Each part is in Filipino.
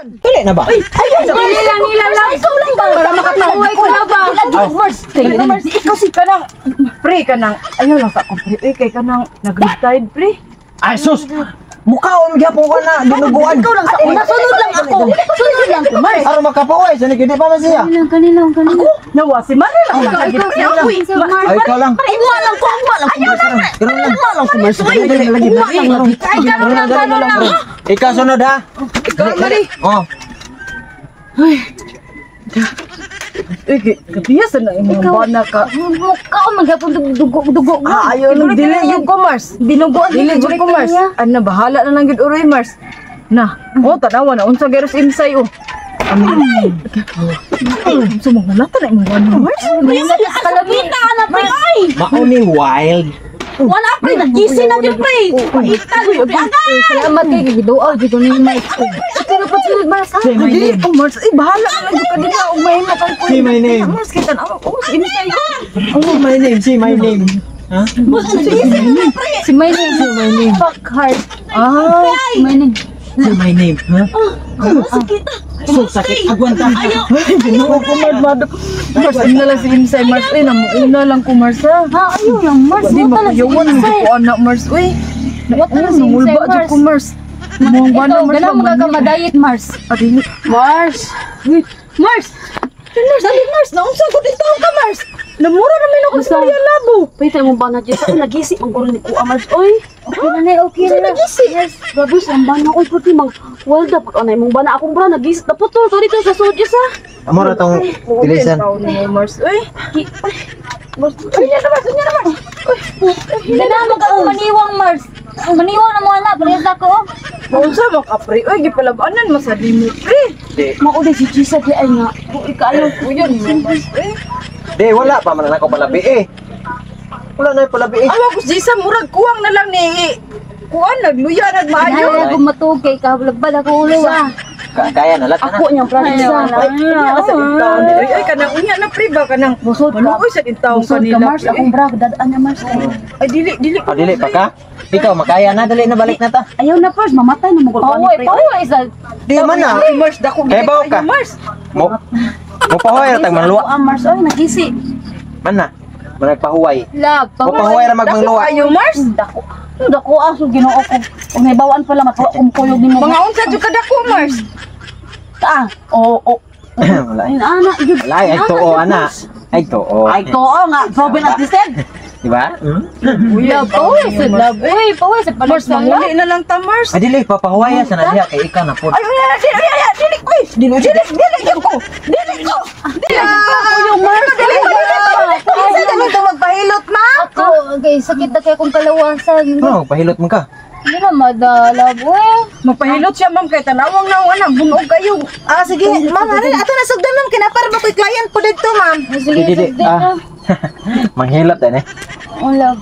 Dili na ba? Nila lang. Ikaw lang ba? Para makatauhay ko na ba? Mars, ikaw si kanang pre kanang. Ayaw lang sa pre. Kay kanang nag-retired pre. Ay sus. Mukhaon gyapon ka na dinuguan. Ikaw lang sa una. Sunod lang ako. Sunod lang ko. Mars. Aron makapuway sa hindi pa man siya. Kanila. Ako? Nawa si Manila. Ay ikaw lang. Uwa lang ko. Ayaw lang. Uwa lang ko. Mars. Dali lagi. Ikaw sunod ha. Ikaw mali. Oh. Kabiyasan na yung mga bana ka. Mukha ko maghapon dugo. Ayaw lang dili yung Mars. Dinuguan dili yung Mars. Ano bahala na lang gid uray Mars. Na, tanawa na unsa gyud imsay oh. Sumugulatan na imong bana Mars. Kalabita na pre ay. Mauni wild. Wala pre nagisi na gyud pre. Paitan yo bagay. Salamat kay giduaw gyud ni Mike. Pero pa sunod Mars ha. Dili ko Mars bahala na lang ka dili og may makay ko. Say my name. Mars kita na imsay. Oh my name. Say my name. Ha? Si my name. Fuck heart. My name. Say my name. Ha? Sakit. So sakit. Agwanta. Binuo ko Mars, ina lang si Imsay Mars. Namuuna lang ko Mars ha. Ayaw lang Mars. Di makayawan ang ko anak Mars. Uy. Nangulba dyan ko Mars. Muang bana Mars. Ganang magkamadayit Mars. Mars. Mars. Mars. Naunsa ko dito ka Mars. Namura namin ako sa kaya labo. Pwede mo ba na dyan sa nagisi ang gulo ni Kuya Mars. Uy. Okay na. Nagisi. Yes. Babis, ang bana ko. Puti mang walda. Pag-anay mong bana akong bra. Nagisi. Naputol. Sorry to sa sodyas ha. Amor atong tilisan. Mars. Uy. Mars. Unya na Mars. Ganamo ka maniwang Mars. Ang maniwang na mo anak. Parehas ako. Maunsa mo ka pre. Uy, gipalabanan masadi mo pre. Mauday si Chisa di ay nga. Ikaalaw ko yun. Mars. Di wala pa man ako palabi eh. Wala na palabi eh. Awa ko Chisa murag kuwang na lang ni. Kuan nagluya nagmaayo. Ay ko matugay ka blagbad ako ulo ah. Kaya na lahat na. Ako niyang pranisa. Ay, kanang unya na pre ba kanang musod ka. Maluoy sa intawong kanila. Mars, akong bra, dadaan na Mars. Ay, dili. Dili pa ka? Ikaw, makaya na, dali na balik na ta. Ayaw na Mars, mamatay na mo ko. Paway, isa. Di man na. Mars, dako. Kaya ka? Mars. Mo pahuway na tagmanluwa. Mars, ay, nagisi. Man na, managpahuway. Love, pahuway na magmangluwa. Ayaw Mars. Dako aso ginoo ko. Kung may bawaan pala matuwa kong kuyog ni mo. Mga unsa jud ka dako Mars. Oo. Wala. Anak jud. Wala, ay too ana. Ay too. Ay too nga, proven at listed. Diba? Love, paway sa Mars, manguli na lang ta Mars. Ay dili, papahuwaya sa nadiya kay ikaw na po. Ay, dili ko. Dili ko. Yung Mars, dili ko. Isa na nito magpahilot, ma? Ako, okay, sakit na kaya kong kalawasan. Oh, pahilot mo ka. Hindi na madala, boy. Magpahilot siya, ma'am, kay tanawang na anak, bunog kayo. Sige, ma'am, ato na sugdan, ma'am, kinapar mo ko'y client po dito, ma'am. Sige, Dili. Manghilot din eh. Love.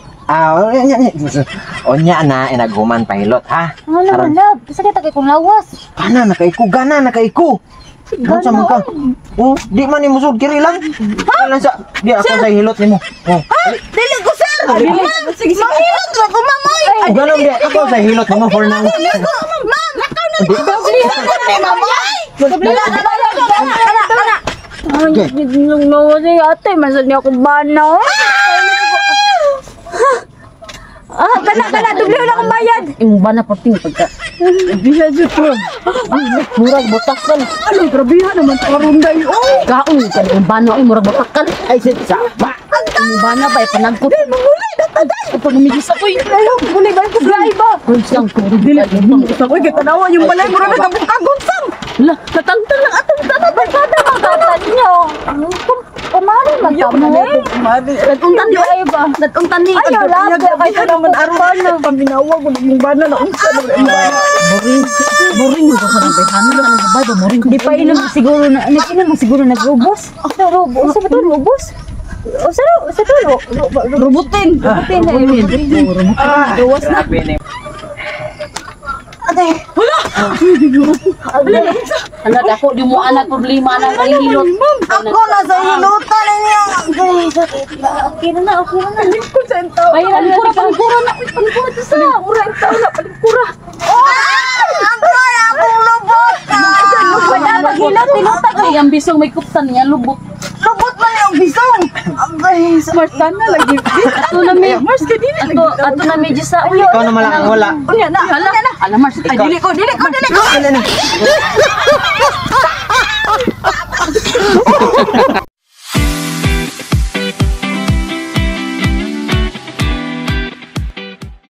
Onya na inaguman pahilot ha. Love, sakit na kaya kong lawas. Kana nakaiku gana nakaiku. Ano sa ka? Oh, di man ni musud kiri lang. Kailan sa di ako sa hilot nimo. Oh. Dili ko, sir! Sige. Mahilot mo ko, ma'am, oy! Oh, ganun di ako sa hilot nimo for now. Ma'am, nakaw na Di. Sablihan na ni ma'am, oy! Nung nawala yung ate, masad niya akong bana. Kana, dubli na akong bayad. Yung bana pating pagka. Biya dyan po. Murag botakan. Ano, grabihan naman karunday. Kaon ka na yung bana, murag botakan. Ay, sa ba? Yung bana ba, panagkot. Mangulay, dataday. Kapag umigis ako, ayaw, mangulay ba yung drive ba? Kunsang ko, dili. Ako, katanawa yung balay, murag na kagunsang. Natangtan lang atong tanat. Kada magkatan nyo. Kumari magkamo eh. Natuntan di ay ba? Natuntan ni. Ayaw lang. Kaya naman aruan na. Paminawag ko ng bana na unsa. Boring mo sa nabay. Ano lang ang babay ba? Boring. Di pa inom siguro na. Inom siguro nag-ubos. Sa ba ito? Ubos? O sa ito? Rubutin. Rubutin na yun. Ruwas na. Ate! Wala! Anak ako, di mo anak problema na kay hilot. Ako na sa hilutan niya. Okay na. Bayaran ko na palikura na. Palikura ito sa. Ura yung tao na palikura. Ako na akong lubot. hilot, hilotay. Ay, ang bisong may kuptan niya, lubot. Lubot man yung bisong. Ay, Martan na lagi. Ato na may, Mars ka dili. ato na medyo sa ulo. Ikaw na malang wala. Unya na. Hala, alam Mars, ay Ikaw. dili ko, dili ko, dili ko. Ano na?